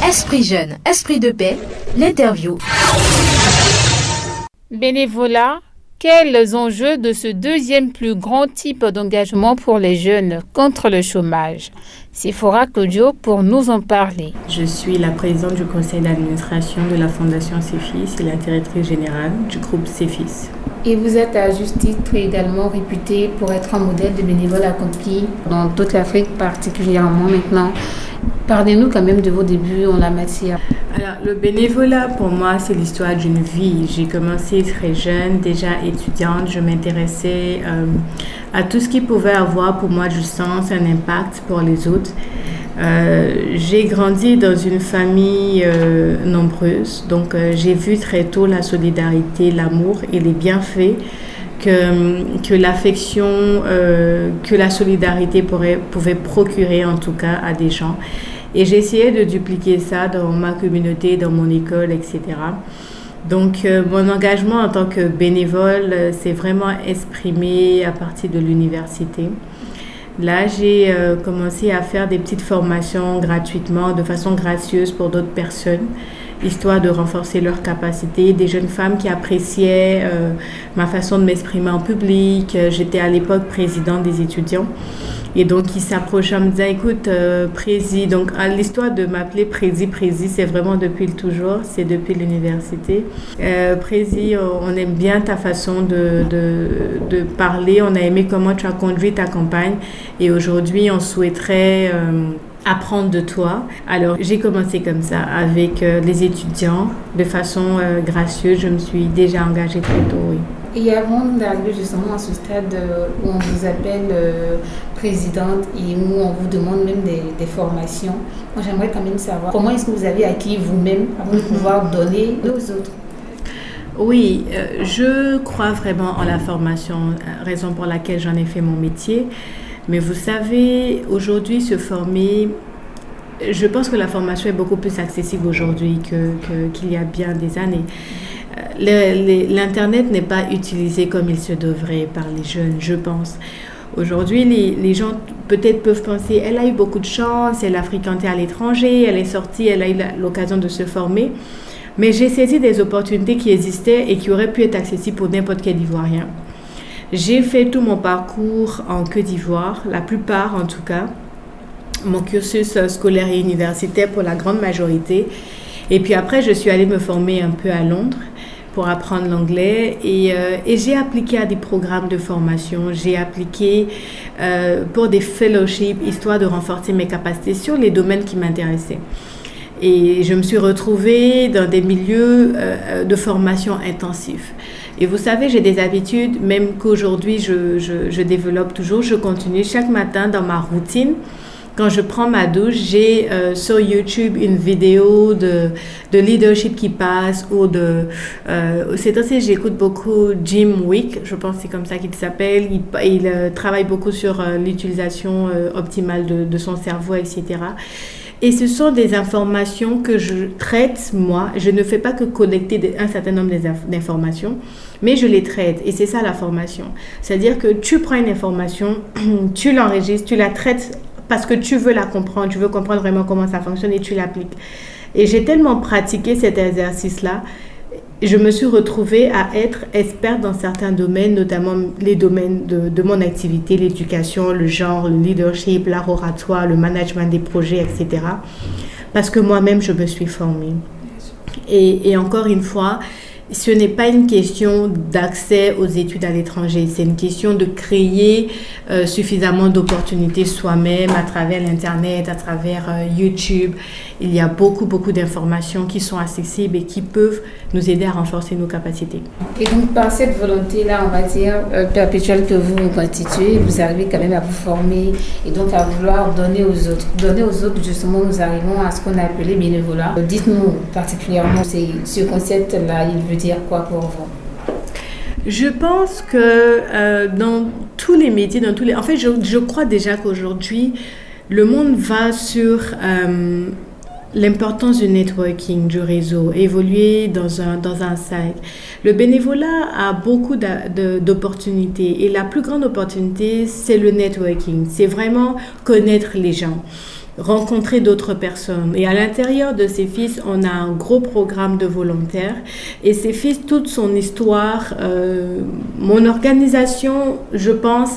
Esprit jeune, esprit de paix, l'interview. Bénévolat, quels enjeux de ce deuxième plus grand type d'engagement pour les jeunes contre le chômage? Sephora Kodjo pour nous en parler. Je suis la présidente du conseil d'administration de la Fondation CEFIS et la directrice générale du groupe CEFIS. Et vous êtes à juste titre également réputé pour être un modèle de bénévole accompli dans toute l'Afrique, particulièrement maintenant. Parlez-nous quand même de vos débuts en la matière. Alors, le bénévolat, pour moi, c'est l'histoire d'une vie. J'ai commencé très jeune, déjà étudiante. Je m'intéressais à tout ce qui pouvait avoir pour moi du sens, un impact pour les autres. J'ai grandi dans une famille nombreuse, donc j'ai vu très tôt la solidarité, l'amour et les bienfaits que l'affection, que la solidarité pouvait procurer en tout cas à des gens. Et j'ai essayé de dupliquer ça dans ma communauté, dans mon école, etc. Donc mon engagement en tant que bénévole s'est vraiment exprimé à partir de l'université. Là, j'ai commencé à faire des petites formations gratuitement, de façon gracieuse pour d'autres personnes, histoire de renforcer leurs capacités. Des jeunes femmes qui appréciaient ma façon de m'exprimer en public. J'étais à l'époque présidente des étudiants. Et donc, ils s'approchaient en me disant, écoute, Prési, donc l'histoire de m'appeler Prési, c'est vraiment depuis le toujours, c'est depuis l'université. Prési, on aime bien ta façon de parler, on a aimé comment tu as conduit ta campagne et aujourd'hui, on souhaiterait apprendre de toi. Alors, j'ai commencé comme ça avec les étudiants, de façon gracieuse, je me suis déjà engagée très tôt, oui. Et avant d'arriver justement à ce stade où on vous appelle présidente et où on vous demande même des formations, moi j'aimerais quand même savoir comment est-ce que vous avez acquis vous-même avant de pouvoir donner aux autres? Oui, je crois vraiment en la formation, raison pour laquelle j'en ai fait mon métier. Mais vous savez, aujourd'hui se former, je pense que la formation est beaucoup plus accessible aujourd'hui qu'il y a bien des années. L'Internet n'est pas utilisé comme il se devrait par les jeunes, je pense. Aujourd'hui, les gens peut-être peuvent penser, elle a eu beaucoup de chance, elle a fréquenté à l'étranger, elle est sortie, elle a eu l'occasion de se former. Mais j'ai saisi des opportunités qui existaient et qui auraient pu être accessibles pour n'importe quel Ivoirien. J'ai fait tout mon parcours en Côte d'Ivoire, la plupart en tout cas, mon cursus scolaire et universitaire pour la grande majorité. Et puis après, je suis allée me former un peu à Londres pour apprendre l'anglais et j'ai appliqué à des programmes de formation, j'ai appliqué pour des fellowships, histoire de renforcer mes capacités sur les domaines qui m'intéressaient. Et je me suis retrouvée dans des milieux de formation intensifs. Et vous savez, j'ai des habitudes, même qu'aujourd'hui je développe toujours, je continue chaque matin dans ma routine. Quand je prends ma douche, j'ai sur YouTube une vidéo de leadership qui passe ou c'est aussi, j'écoute beaucoup Jim Wick, je pense que c'est comme ça qu'il s'appelle. Il travaille beaucoup sur l'utilisation optimale de son cerveau, etc. Et ce sont des informations que je traite, moi. Je ne fais pas que collecter un certain nombre d'informations, mais je les traite. Et c'est ça la formation. C'est-à-dire que tu prends une information, tu l'enregistres, tu la traites parce que tu veux la comprendre, tu veux comprendre vraiment comment ça fonctionne et tu l'appliques. Et j'ai tellement pratiqué cet exercice-là, je me suis retrouvée à être experte dans certains domaines, notamment les domaines de mon activité, l'éducation, le genre, le leadership, l'art oratoire, le management des projets, etc. Parce que moi-même, je me suis formée. Et encore une fois, ce n'est pas une question d'accès aux études à l'étranger, c'est une question de créer suffisamment d'opportunités soi-même à travers l'Internet, à travers YouTube. Il y a beaucoup d'informations qui sont accessibles et qui peuvent nous aider à renforcer nos capacités. Et donc par cette volonté-là, on va dire, perpétuelle que vous constituez, vous arrivez quand même à vous former et donc à vouloir donner aux autres. Donner aux autres, justement, nous arrivons à ce qu'on a appelé bénévolat. Dites-nous particulièrement ce concept-là, il veut dire quoi pour vous? Je pense que dans tous les métiers, en fait, je crois déjà qu'aujourd'hui, le monde va sur l'importance du networking, du réseau, évoluer dans un cercle. Le bénévolat a beaucoup d'opportunités et la plus grande opportunité, c'est le networking. C'est vraiment connaître les gens. rencontrer d'autres personnes. Et à l'intérieur de CEFIS, on a un gros programme de volontaires. Et CEFIS, toute son histoire, mon organisation, je pense,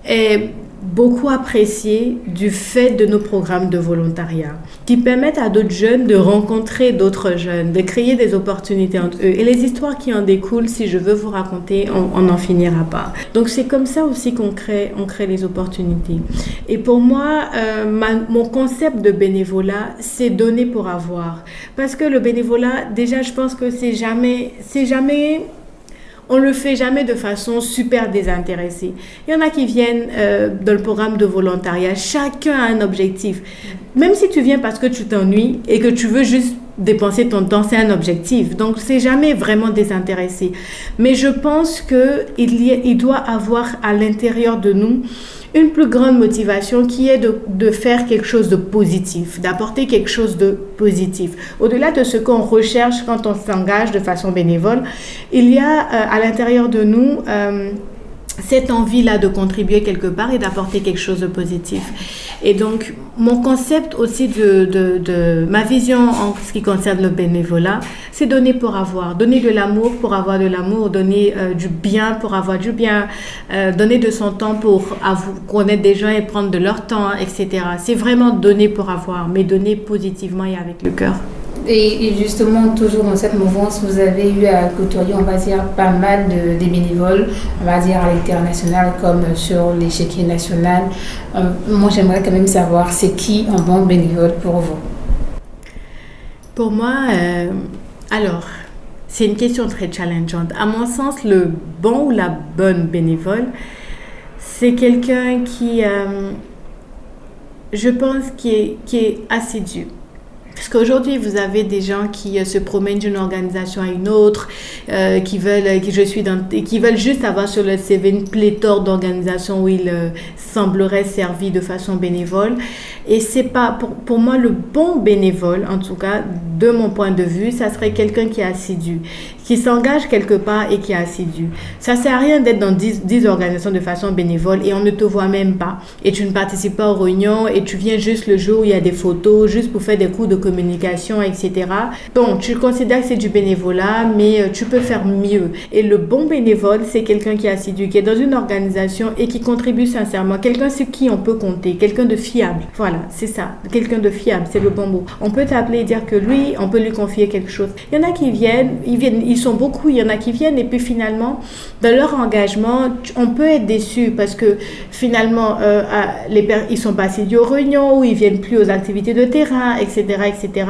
est beaucoup appréciée du fait de nos programmes de volontariat qui permettent à d'autres jeunes de rencontrer d'autres jeunes, de créer des opportunités entre eux. Et les histoires qui en découlent, si je veux vous raconter, on n'en finira pas. Donc c'est comme ça aussi qu'on crée les opportunités. Et pour moi, mon concept de bénévolat, c'est donner pour avoir. Parce que le bénévolat, déjà, je pense que c'est jamais on le fait jamais de façon super désintéressée. Il y en a qui viennent dans le programme de volontariat. Chacun a un objectif. Même si tu viens parce que tu t'ennuies et que tu veux juste dépenser ton temps, c'est un objectif. Donc, c'est jamais vraiment désintéressé. Mais je pense qu'il doit avoir à l'intérieur de nous une plus grande motivation qui est de faire quelque chose de positif, d'apporter quelque chose de positif. Au-delà de ce qu'on recherche quand on s'engage de façon bénévole, il y a à l'intérieur de nous cette envie-là de contribuer quelque part et d'apporter quelque chose de positif. Et donc, mon concept aussi de ma vision en ce qui concerne le bénévolat, c'est donner pour avoir. Donner de l'amour pour avoir de l'amour, donner du bien pour avoir du bien, donner de son temps pour connaître des gens et prendre de leur temps, etc. C'est vraiment donner pour avoir, mais donner positivement et avec le cœur. Et justement, toujours dans cette mouvance, vous avez eu à côtoyer, on va dire, pas mal des bénévoles, on va dire à l'international comme sur l'échiquier national. Moi, j'aimerais quand même savoir, c'est qui un bon bénévole pour vous? Pour moi, alors, c'est une question très challengeante. À mon sens, le bon ou la bonne bénévole, c'est quelqu'un qui, je pense, qui est assidu. Parce qu'aujourd'hui, vous avez des gens qui se promènent d'une organisation à une autre, qui veulent juste avoir sur le CV une pléthore d'organisations où ils sembleraient servis de façon bénévole. Et c'est pas, pour moi, le bon bénévole, en tout cas, de mon point de vue, ça serait quelqu'un qui est assidu, qui s'engage quelque part et qui est assidu. Ça sert à rien d'être dans 10 organisations de façon bénévole et on ne te voit même pas. Et tu ne participes pas aux réunions et tu viens juste le jour où il y a des photos, juste pour faire des cours de communication, etc. Bon, tu considères que c'est du bénévolat, mais tu peux faire mieux. Et le bon bénévole, c'est quelqu'un qui est assidu, qui est dans une organisation et qui contribue sincèrement. Quelqu'un sur qui on peut compter, quelqu'un de fiable. Voilà, c'est ça. Quelqu'un de fiable, c'est le bon mot. On peut t'appeler et dire que lui, on peut lui confier quelque chose. Il y en a qui viennent, ils sont beaucoup, il y en a qui viennent et puis finalement, dans leur engagement, on peut être déçu parce que finalement, ils sont pas assidus aux réunions ou ils viennent plus aux activités de terrain, etc., etc.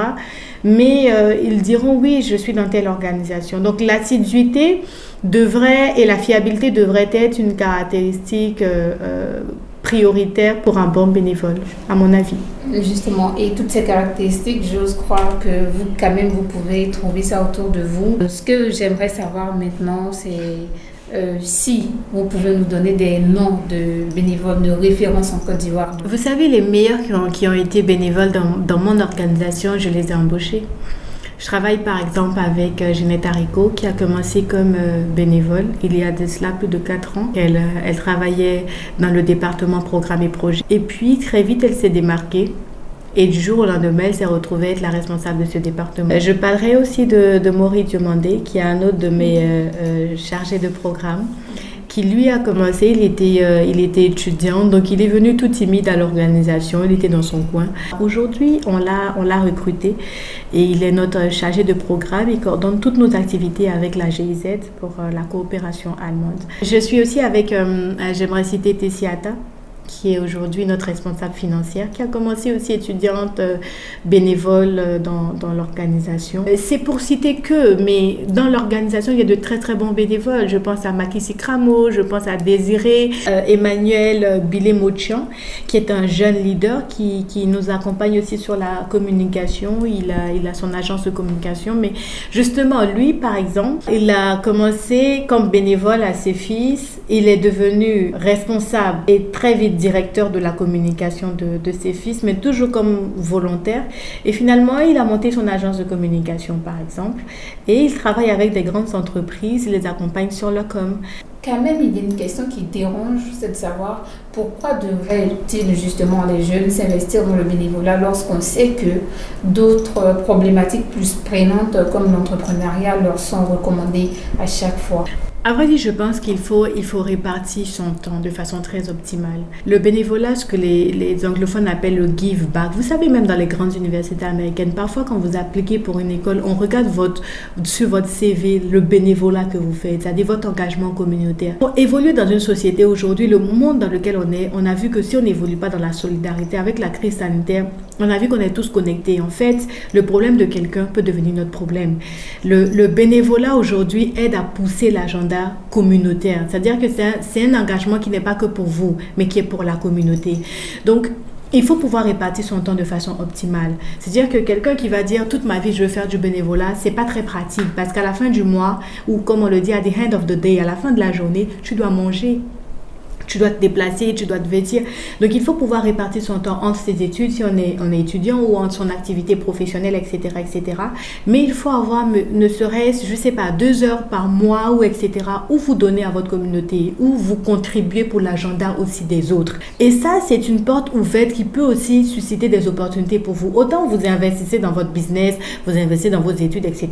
Mais ils diront oui, je suis dans telle organisation. Donc l'assiduité et la fiabilité devrait être une caractéristique prioritaire pour un bon bénévole, à mon avis. Justement, et toutes ces caractéristiques, j'ose croire que vous, quand même, vous pouvez trouver ça autour de vous. Ce que j'aimerais savoir maintenant, c'est si vous pouvez nous donner des noms de bénévoles de référence en Côte d'Ivoire. Vous savez, les meilleurs qui ont été bénévoles dans mon organisation, je les ai embauchés. Je travaille par exemple avec Ginette Haricot qui a commencé comme bénévole il y a de cela plus de 4 ans. Elle travaillait dans le département programme et projet. Et puis très vite elle s'est démarquée et du jour au lendemain elle s'est retrouvée être la responsable de ce département. Je parlerai aussi de Maurice Diomandé qui est un autre de mes chargés de programme, qui lui a commencé, il était étudiant, donc il est venu tout timide à l'organisation, il était dans son coin. Aujourd'hui, on l'a recruté et il est notre chargé de programme, il coordonne toutes nos activités avec la GIZ pour la coopération allemande. Je suis aussi avec, j'aimerais citer Tessiata, qui est aujourd'hui notre responsable financière, qui a commencé aussi étudiante bénévole dans l'organisation. C'est pour citer que, mais dans l'organisation, il y a de très très bons bénévoles. Je pense à Makissi Kramo, je pense à Désiré, Emmanuel Bilé-Mochian, qui est un jeune leader qui nous accompagne aussi sur la communication. Il a son agence de communication, mais justement, lui, par exemple, il a commencé comme bénévole à CEFIS. Il est devenu responsable et très vite directeur de la communication de CEFIS, mais toujours comme volontaire. Et finalement, il a monté son agence de communication, par exemple, et il travaille avec des grandes entreprises, il les accompagne sur leur com. quand même, il y a une question qui dérange, c'est de savoir pourquoi devraient-ils justement les jeunes s'investir dans le bénévolat lorsqu'on sait que d'autres problématiques plus prégnantes comme l'entrepreneuriat leur sont recommandées à chaque fois. À vrai dire, je pense qu'il faut répartir son temps de façon très optimale. Le bénévolat, ce que les anglophones appellent le give back. Vous savez, même dans les grandes universités américaines, parfois quand vous appliquez pour une école, on regarde sur votre CV le bénévolat que vous faites, c'est-à-dire votre engagement communautaire. Pour évoluer dans une société aujourd'hui, le monde dans lequel on a vu que si on n'évolue pas dans la solidarité avec la crise sanitaire, on a vu qu'on est tous connectés. En fait, le problème de quelqu'un peut devenir notre problème. Le bénévolat aujourd'hui aide à pousser l'agenda communautaire. C'est-à-dire que c'est un engagement qui n'est pas que pour vous, mais qui est pour la communauté. Donc, il faut pouvoir répartir son temps de façon optimale. C'est-à-dire que quelqu'un qui va dire « toute ma vie, je veux faire du bénévolat », c'est pas très pratique parce qu'à la fin du mois, ou comme on le dit, à the end of the day, à la fin de la journée, tu dois manger. Tu dois te déplacer, tu dois te vêtir. Donc, il faut pouvoir répartir son temps entre ses études, si on est étudiant, ou entre son activité professionnelle, etc., etc. Mais il faut avoir, ne serait-ce, je ne sais pas, 2 heures par mois, ou etc., où vous donnez à votre communauté, où vous contribuez pour l'agenda aussi des autres. Et ça, c'est une porte ouverte qui peut aussi susciter des opportunités pour vous. Autant vous investissez dans votre business, vous investissez dans vos études, etc.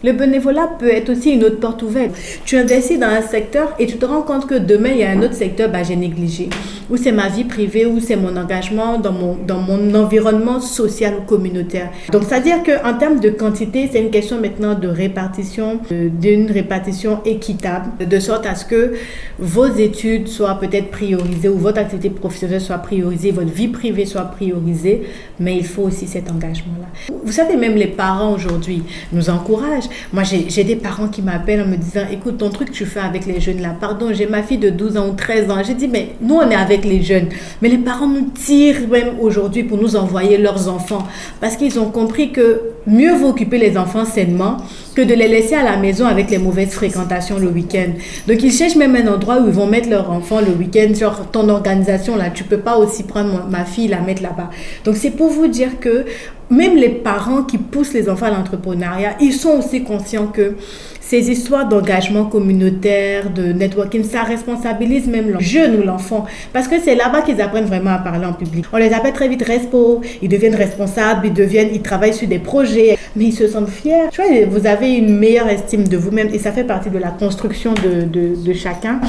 Le bénévolat peut être aussi une autre porte ouverte. Tu investis dans un secteur et tu te rends compte que demain, il y a un autre secteur, j'ai négligé, ou c'est ma vie privée, ou c'est mon engagement dans mon environnement social ou communautaire. Donc, c'est-à-dire qu'en termes de quantité, c'est une question maintenant de répartition, d'une répartition équitable, de sorte à ce que vos études soient peut-être priorisées, ou votre activité professionnelle soit priorisée, votre vie privée soit priorisée, mais il faut aussi cet engagement-là. Vous savez, même les parents aujourd'hui nous encouragent. Moi, j'ai des parents qui m'appellent en me disant « Écoute, ton truc que tu fais avec les jeunes là, pardon, j'ai ma fille de 12 ans ou 13 ans, j'ai dit, mais nous, on est avec les jeunes. Mais les parents nous tirent même aujourd'hui pour nous envoyer leurs enfants. Parce qu'ils ont compris que mieux vaut occuper les enfants sainement que de les laisser à la maison avec les mauvaises fréquentations le week-end. Donc, ils cherchent même un endroit où ils vont mettre leurs enfants le week-end. Genre, ton organisation, là, tu peux pas aussi prendre ma fille, la mettre là-bas. Donc, c'est pour vous dire que même les parents qui poussent les enfants à l'entrepreneuriat, ils sont aussi conscients que ces histoires d'engagement communautaire, de networking, ça responsabilise même le jeune ou l'enfant. Parce que c'est là-bas qu'ils apprennent vraiment à parler en public. On les appelle très vite respo, ils deviennent responsables, ils travaillent sur des projets, mais ils se sentent fiers. Tu vois, vous avez une meilleure estime de vous-même et ça fait partie de la construction de chacun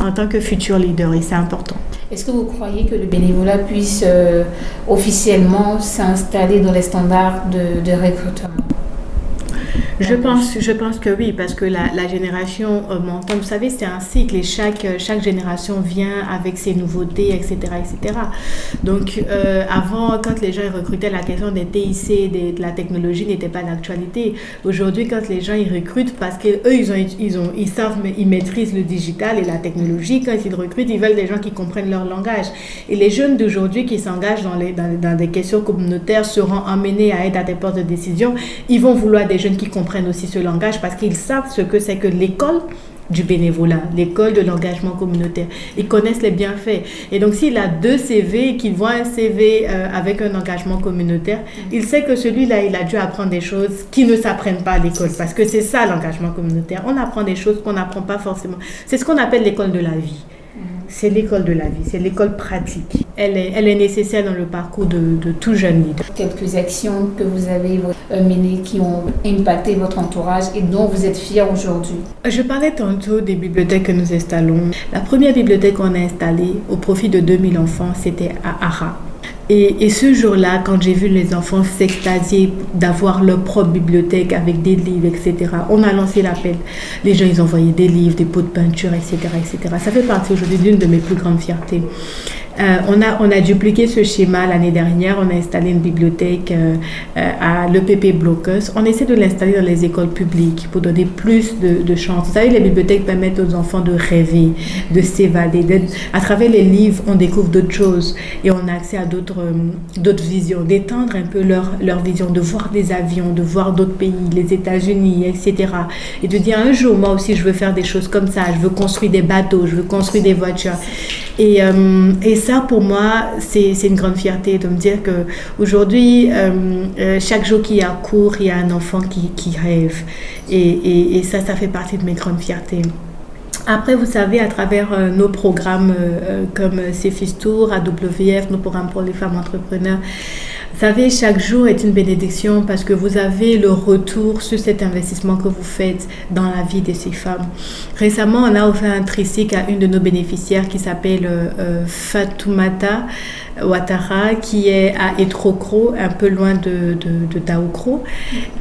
en tant que futur leader et c'est important. Est-ce que vous croyez que le bénévolat puisse officiellement s'installer dans les standards de recrutement? Je pense que oui, parce que la génération montante, vous savez, c'est un cycle et chaque génération vient avec ses nouveautés, etc., etc. Donc, avant, quand les gens recrutaient, la question des TIC, de la technologie n'était pas d'actualité. Aujourd'hui, quand les gens ils recrutent, parce qu'eux, ils savent, ils maîtrisent le digital et la technologie, quand ils recrutent, ils veulent des gens qui comprennent leur langage. Et les jeunes d'aujourd'hui qui s'engagent dans des questions communautaires seront amenés à être à des postes de décision. Ils vont vouloir des jeunes qui comprennent aussi ce langage parce qu'ils savent ce que c'est que l'école du bénévolat, l'école de l'engagement communautaire. Ils connaissent les bienfaits. Et donc, s'il a 2 CV et qu'il voit un CV avec un engagement communautaire, il sait que celui-là, il a dû apprendre des choses qui ne s'apprennent pas à l'école. Parce que c'est ça, l'engagement communautaire. On apprend des choses qu'on n'apprend pas forcément. C'est ce qu'on appelle l'école de la vie. C'est l'école de la vie, c'est l'école pratique. Elle est nécessaire dans le parcours de tout jeune leader. Quelques actions que vous avez menées qui ont impacté votre entourage et dont vous êtes fiers aujourd'hui. Je parlais tantôt des bibliothèques que nous installons. La première bibliothèque qu'on a installée au profit de 2000 enfants, c'était à Ara. Et ce jour-là, quand j'ai vu les enfants s'extasier d'avoir leur propre bibliothèque avec des livres, etc., on a lancé l'appel. Les gens, ils envoyaient des livres, des pots de peinture, etc., etc. Ça fait partie aujourd'hui d'une de mes plus grandes fiertés. On a dupliqué ce schéma l'année dernière. On a installé une bibliothèque à l'EPP Blockers. On essaie de l'installer dans les écoles publiques pour donner plus de chance. Vous savez, les bibliothèques permettent aux enfants de rêver, de s'évader. À travers les livres, on découvre d'autres choses et on a accès à d'autres visions, d'étendre un peu leur vision, de voir des avions, de voir d'autres pays, les États-Unis, etc. Et de dire un jour, moi aussi, je veux faire des choses comme ça. Je veux construire des bateaux, je veux construire des voitures. Et ça, pour moi, c'est une grande fierté de me dire qu'aujourd'hui, chaque jour qu'il y a cours, il y a un enfant qui rêve. Et ça fait partie de mes grandes fiertés. Après, vous savez, à travers nos programmes comme CEFIS Tour, AWF, nos programmes pour les femmes entrepreneurs, vous savez, chaque jour est une bénédiction parce que vous avez le retour sur cet investissement que vous faites dans la vie de ces femmes. Récemment, on a offert un tricycle à une de nos bénéficiaires qui s'appelle Fatoumata Ouattara, qui est à Etrocro, un peu loin de Daoukro.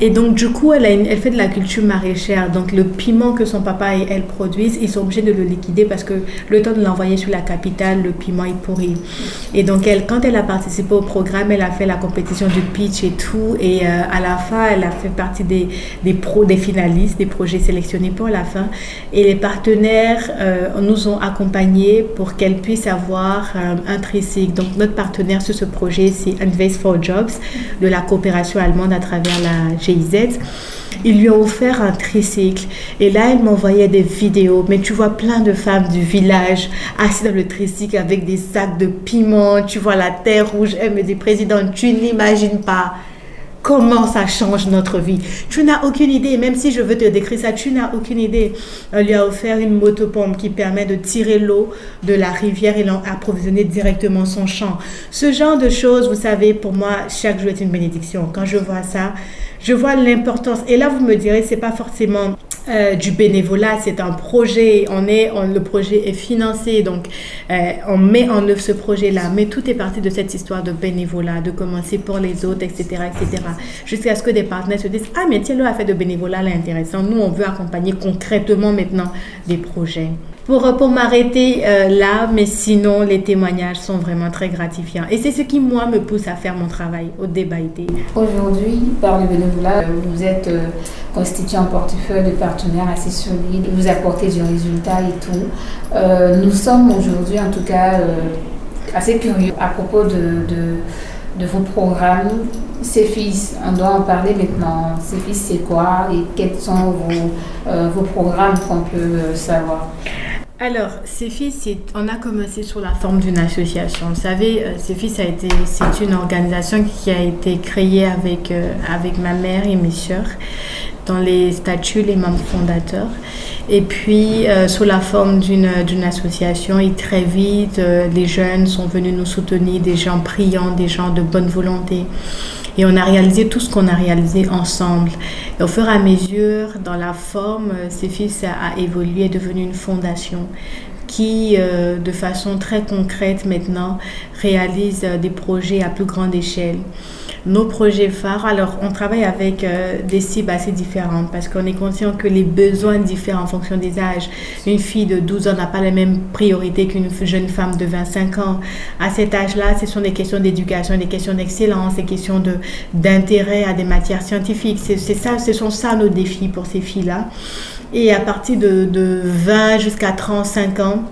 Et donc, du coup, elle fait de la culture maraîchère. Donc, le piment que son papa et elle produisent, ils sont obligés de le liquider parce que le temps de l'envoyer sur la capitale, le piment est pourri. Et donc, quand elle a participé au programme, elle a fait la compétition du pitch et tout. Et à la fin, elle a fait partie des finalistes, des projets sélectionnés pour la fin. Et les partenaires nous ont accompagnés pour qu'elle puisse avoir un tricycle. Donc, notre partenaire sur ce projet, c'est Invest for Jobs de la coopération allemande à travers la GIZ. Ils lui ont offert un tricycle. Et là, elle m'envoyait des vidéos. Mais tu vois plein de femmes du village assises dans le tricycle avec des sacs de piment. Tu vois la terre rouge. Elle me dit, Présidente, tu n'imagines pas comment ça change notre vie. Tu n'as aucune idée. Même si je veux te décrire ça, tu n'as aucune idée. On lui a offert une motopompe qui permet de tirer l'eau de la rivière et d'approvisionner directement son champ. Ce genre de choses, vous savez, pour moi, chaque jour est une bénédiction. Quand je vois ça, je vois l'importance. Et là, vous me direz, c'est pas forcément du bénévolat, c'est un projet. Le projet est financé, donc on met en œuvre ce projet-là. Mais tout est parti de cette histoire de bénévolat, de commencer pour les autres, etc., etc. Jusqu'à ce que des partenaires se disent, ah mais tiens, là, a fait de bénévolat, là, intéressant. Nous, on veut accompagner concrètement maintenant des projets. Pour m'arrêter là, mais sinon, les témoignages sont vraiment très gratifiants. Et c'est ce qui, moi, me pousse à faire mon travail au Débaïté. Aujourd'hui, par le bénévolat, vous êtes constitué un portefeuille de partenaires assez solide, vous apportez du résultat et tout. Nous sommes aujourd'hui, en tout cas, assez curieux à propos de vos programmes. CEFIS, on doit en parler maintenant. CEFIS, c'est quoi et quels sont vos programmes qu'on peut savoir? Alors, CEFIS, on a commencé sous la forme d'une association. Vous savez, CEFIS c'est une organisation qui a été créée avec ma mère et mes sœurs, dans les statuts, les membres fondateurs. Et puis, sous la forme d'une association, et très vite, les jeunes sont venus nous soutenir, des gens brillants, des gens de bonne volonté. Et on a réalisé tout ce qu'on a réalisé ensemble. Et au fur et à mesure, dans la forme, CEFIS a évolué, est devenu une fondation qui, de façon très concrète maintenant, réalise des projets à plus grande échelle. Nos projets phares, alors on travaille avec des cibles assez différentes parce qu'on est conscient que les besoins diffèrent en fonction des âges. Une fille de 12 ans n'a pas la même priorité qu'une jeune femme de 25 ans. À cet âge-là, ce sont des questions d'éducation, des questions d'excellence, des questions d'intérêt à des matières scientifiques. Ce sont ça nos défis pour ces filles-là. Et à partir de 20 jusqu'à 35 ans,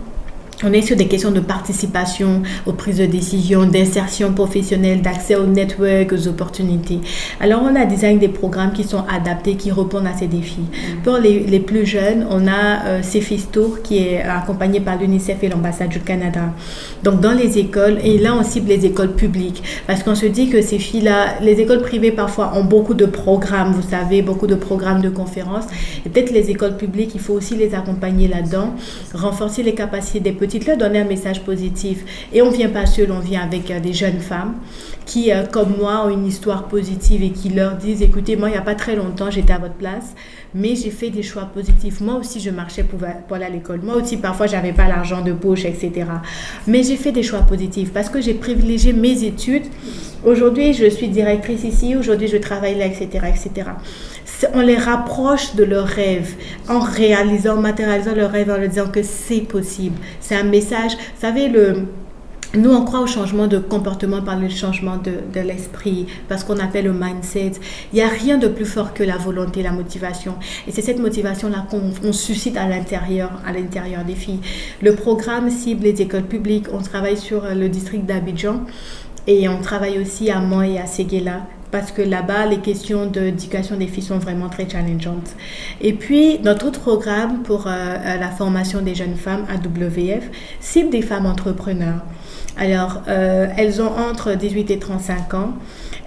on est sur des questions de participation aux prises de décision, d'insertion professionnelle, d'accès au network, aux opportunités. Alors, on a designé des programmes qui sont adaptés, qui répondent à ces défis. Pour les plus jeunes, on a CEFIS Tour qui est accompagné par l'UNICEF et l'ambassade du Canada. Donc, dans les écoles, et là, on cible les écoles publiques parce qu'on se dit que ces filles-là, les écoles privées parfois ont beaucoup de programmes, vous savez, beaucoup de programmes de conférences. Et peut-être les écoles publiques, il faut aussi les accompagner là-dedans, renforcer les capacités des petits, leur donner un message positif. Et on ne vient pas seul, on vient avec des jeunes femmes qui, comme moi, ont une histoire positive et qui leur disent, écoutez, moi, il n'y a pas très longtemps, j'étais à votre place, mais j'ai fait des choix positifs. Moi aussi, je marchais pour aller à l'école. Moi aussi, parfois, je n'avais pas l'argent de poche, etc. Mais j'ai fait des choix positifs parce que j'ai privilégié mes études. Aujourd'hui, je suis directrice ici. Aujourd'hui, je travaille là, etc., etc. On les rapproche de leurs rêves en matérialisant leurs rêves, en leur disant que c'est possible. C'est un message. Vous savez, nous, on croit au changement de comportement par le changement de l'esprit, parce qu'on appelle le mindset. Il n'y a rien de plus fort que la volonté, la motivation. Et c'est cette motivation-là qu'on suscite à l'intérieur des filles. Le programme cible les écoles publiques. On travaille sur le district d'Abidjan et on travaille aussi à Mans et à Séguéla, parce que là-bas, les questions d'éducation des filles sont vraiment très challengeantes. Et puis, notre autre programme pour la formation des jeunes femmes, AWF, cible des femmes entrepreneurs. Alors, elles ont entre 18 et 35 ans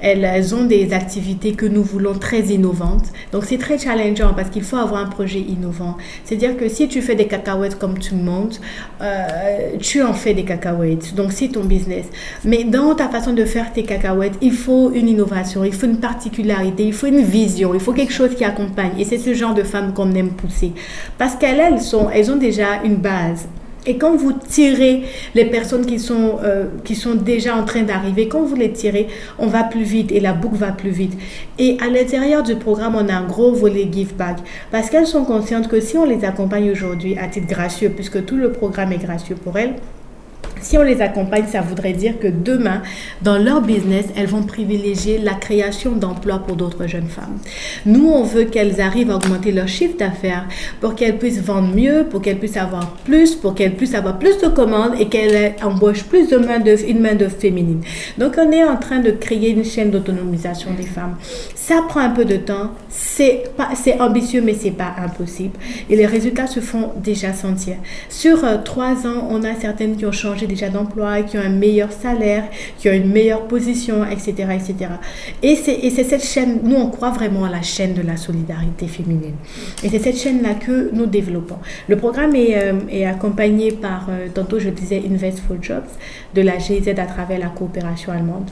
Elles ont des activités que nous voulons très innovantes. Donc, c'est très challengeant parce qu'il faut avoir un projet innovant. C'est-à-dire que si tu fais des cacahuètes comme tout le monde, tu en fais des cacahuètes. Donc, c'est ton business. Mais dans ta façon de faire tes cacahuètes, il faut une innovation, il faut une particularité, il faut une vision, il faut quelque chose qui accompagne. Et c'est ce genre de femmes qu'on aime pousser. Parce qu'elles ont déjà une base. Et quand vous tirez les personnes qui sont déjà en train d'arriver, quand vous les tirez, on va plus vite et la boucle va plus vite. Et à l'intérieur du programme, on a un gros volet give back parce qu'elles sont conscientes que si on les accompagne aujourd'hui à titre gracieux, puisque tout le programme est gracieux pour elles, si on les accompagne, ça voudrait dire que demain, dans leur business, elles vont privilégier la création d'emplois pour d'autres jeunes femmes. Nous, on veut qu'elles arrivent à augmenter leur chiffre d'affaires pour qu'elles puissent vendre mieux, pour qu'elles puissent avoir plus, pour qu'elles puissent avoir plus de commandes et qu'elles embauchent plus de une main-d'œuvre féminine. Donc, on est en train de créer une chaîne d'autonomisation des femmes. Ça prend un peu de temps, c'est ambitieux, mais c'est pas impossible. Et les résultats se font déjà sentir. Sur 3 ans, on a certaines qui ont changé déjà d'emploi, qui ont un meilleur salaire, qui ont une meilleure position, etc., etc. Et c'est cette chaîne, nous on croit vraiment à la chaîne de la solidarité féminine. Et c'est cette chaîne-là que nous développons. Le programme est accompagné par, tantôt je disais, Invest for Jobs, de la GIZ à travers la coopération allemande.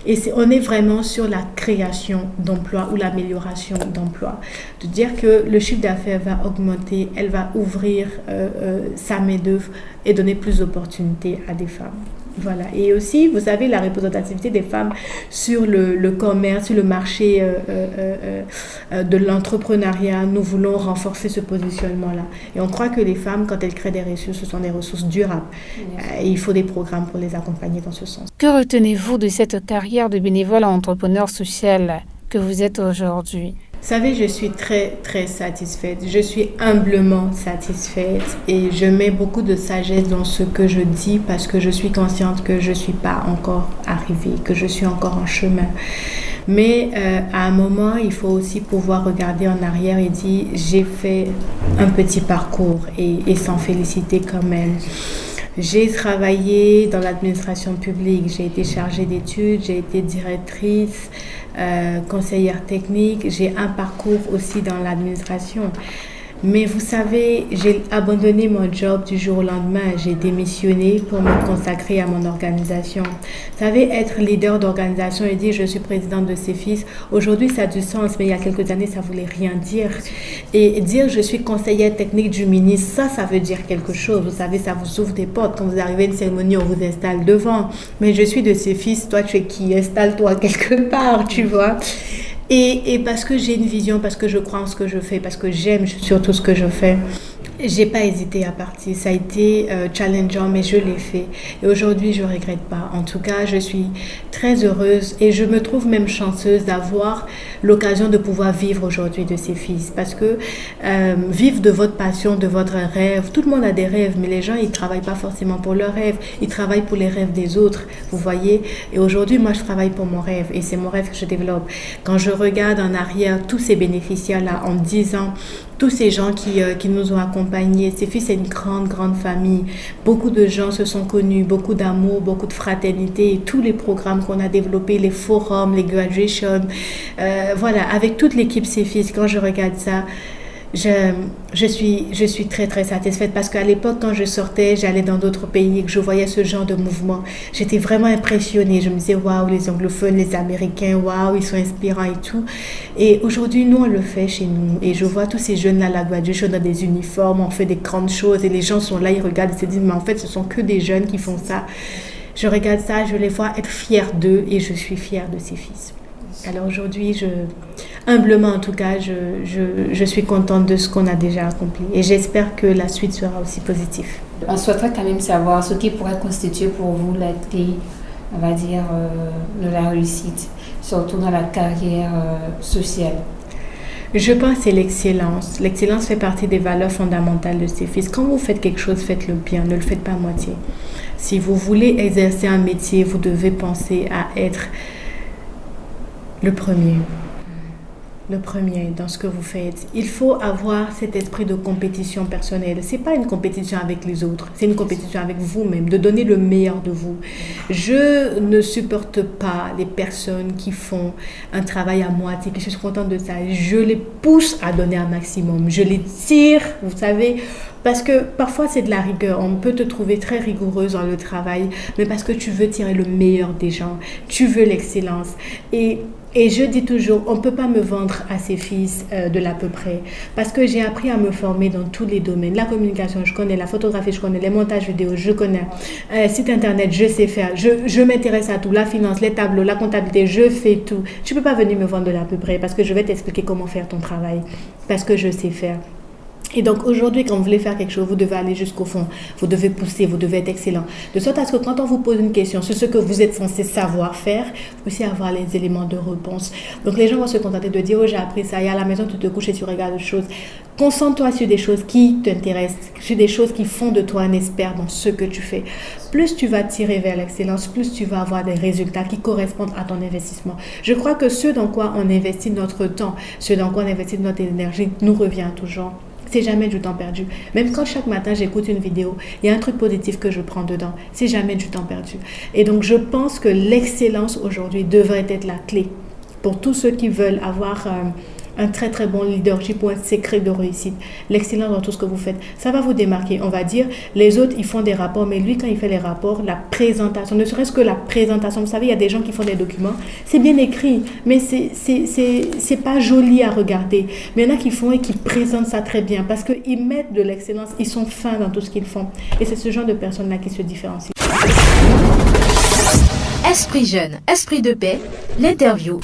Et on est vraiment sur la création d'emplois ou l'amélioration d'emplois. De dire que le chiffre d'affaires va augmenter, elle va ouvrir sa main-d'œuvre et donner plus d'opportunités à des femmes. Voilà. Et aussi, vous savez, la représentativité des femmes sur le commerce, sur le marché de l'entrepreneuriat, nous voulons renforcer ce positionnement-là. Et on croit que les femmes, quand elles créent des ressources, ce sont des ressources durables. Et il faut des programmes pour les accompagner dans ce sens. Que retenez-vous de cette carrière de bénévole entrepreneur social que vous êtes aujourd'hui? Vous savez, je suis très, très satisfaite. Je suis humblement satisfaite et je mets beaucoup de sagesse dans ce que je dis parce que je suis consciente que je ne suis pas encore arrivée, que je suis encore en chemin. Mais à un moment, il faut aussi pouvoir regarder en arrière et dire « j'ai fait un petit parcours » et s'en féliciter quand même. J'ai travaillé dans l'administration publique, j'ai été chargée d'études, j'ai été directrice, conseillère technique, j'ai un parcours aussi dans l'administration. Mais vous savez, j'ai abandonné mon job du jour au lendemain. J'ai démissionné pour me consacrer à mon organisation. Vous savez, être leader d'organisation et dire je suis présidente de CEFIS, aujourd'hui ça a du sens, mais il y a quelques années ça voulait rien dire. Et dire je suis conseillère technique du ministre, ça veut dire quelque chose. Vous savez, ça vous ouvre des portes. Quand vous arrivez à une cérémonie, on vous installe devant. Mais je suis de CEFIS, toi tu es qui? Installe-toi quelque part, tu vois. Et parce que j'ai une vision, parce que je crois en ce que je fais, parce que j'aime surtout ce que je fais, j'ai pas hésité à partir. Ça a été challengeant, mais je l'ai fait. Et aujourd'hui, je regrette pas. En tout cas, je suis très heureuse et je me trouve même chanceuse d'avoir l'occasion de pouvoir vivre aujourd'hui de ces fils. Parce que vivre de votre passion, de votre rêve, tout le monde a des rêves, mais les gens, ils travaillent pas forcément pour leurs rêves. Ils travaillent pour les rêves des autres, vous voyez. Et aujourd'hui, moi, je travaille pour mon rêve et c'est mon rêve que je développe. Quand je regarde en arrière tous ces bénéficiaires-là en 10 ans, tous ces gens qui nous ont accompagnés. CEFIS, c'est une grande, grande famille. Beaucoup de gens se sont connus, beaucoup d'amour, beaucoup de fraternité. Et tous les programmes qu'on a développés, les forums, les graduations, voilà, avec toute l'équipe CEFIS, quand je regarde ça, je suis très très satisfaite parce qu'à l'époque quand je sortais, j'allais dans d'autres pays et que je voyais ce genre de mouvement, j'étais vraiment impressionnée. Je me disais waouh, les anglophones, les américains, waouh, ils sont inspirants et tout. Et aujourd'hui, nous on le fait chez nous et je vois tous ces jeunes là à la graduation dans des uniformes, on fait des grandes choses et les gens sont là, ils regardent et se disent mais en fait ce sont que des jeunes qui font ça. Je regarde ça, je les vois être fiers d'eux et je suis fière de ces fils. Alors aujourd'hui, humblement en tout cas, je suis contente de ce qu'on a déjà accompli et j'espère que la suite sera aussi positive. On souhaiterait quand même savoir ce qui pourrait constituer pour vous la clé, on va dire, de la réussite, surtout dans la carrière sociale. Je pense que c'est l'excellence. L'excellence fait partie des valeurs fondamentales de CEFIS. Quand vous faites quelque chose, faites-le bien, ne le faites pas à moitié. Si vous voulez exercer un métier, vous devez penser à être le premier. le premier dans ce que vous faites. Il faut avoir cet esprit de compétition personnelle. C'est pas une compétition avec les autres, c'est une compétition avec vous-même, de donner le meilleur de vous. Je ne supporte pas les personnes qui font un travail à moitié, puis je suis contente de ça. Je les pousse à donner un maximum. Je les tire, vous savez, parce que parfois c'est de la rigueur. On peut te trouver très rigoureuse dans le travail, mais parce que tu veux tirer le meilleur des gens, tu veux l'excellence. Et je dis toujours, on ne peut pas me vendre à ses fils de l'à peu près. Parce que j'ai appris à me former dans tous les domaines. La communication, je connais. La photographie, je connais. Les montages vidéo, je connais. Site internet, je sais faire. Je m'intéresse à tout. La finance, les tableaux, la comptabilité, je fais tout. Tu ne peux pas venir me vendre de l'à peu près parce que je vais t'expliquer comment faire ton travail. Parce que je sais faire. Et donc aujourd'hui, quand vous voulez faire quelque chose, vous devez aller jusqu'au fond, vous devez pousser, vous devez être excellent. De sorte à ce que quand on vous pose une question sur ce que vous êtes censé savoir faire, vous puissiez avoir les éléments de réponse. Donc les gens vont se contenter de dire « Oh, j'ai appris ça, et à la maison, tu te couches et tu regardes des choses ». Concentre-toi sur des choses qui t'intéressent, sur des choses qui font de toi un expert dans ce que tu fais. Plus tu vas tirer vers l'excellence, plus tu vas avoir des résultats qui correspondent à ton investissement. Je crois que ce dans quoi on investit notre temps, ce dans quoi on investit notre énergie, nous revient toujours. C'est jamais du temps perdu. Même quand chaque matin j'écoute une vidéo, il y a un truc positif que je prends dedans. C'est jamais du temps perdu. Et donc je pense que l'excellence aujourd'hui devrait être la clé pour tous ceux qui veulent avoir un très très bon leadership ou un secret de réussite. L'excellence dans tout ce que vous faites, ça va vous démarquer. On va dire, les autres ils font des rapports, mais lui quand il fait les rapports, la présentation, ne serait-ce que la présentation, vous savez, il y a des gens qui font des documents, c'est bien écrit, mais c'est pas joli à regarder. Mais il y en a qui font et qui présentent ça très bien parce qu'ils mettent de l'excellence, ils sont fins dans tout ce qu'ils font. Et c'est ce genre de personnes-là qui se différencient. Esprit jeune, esprit de paix, l'interview.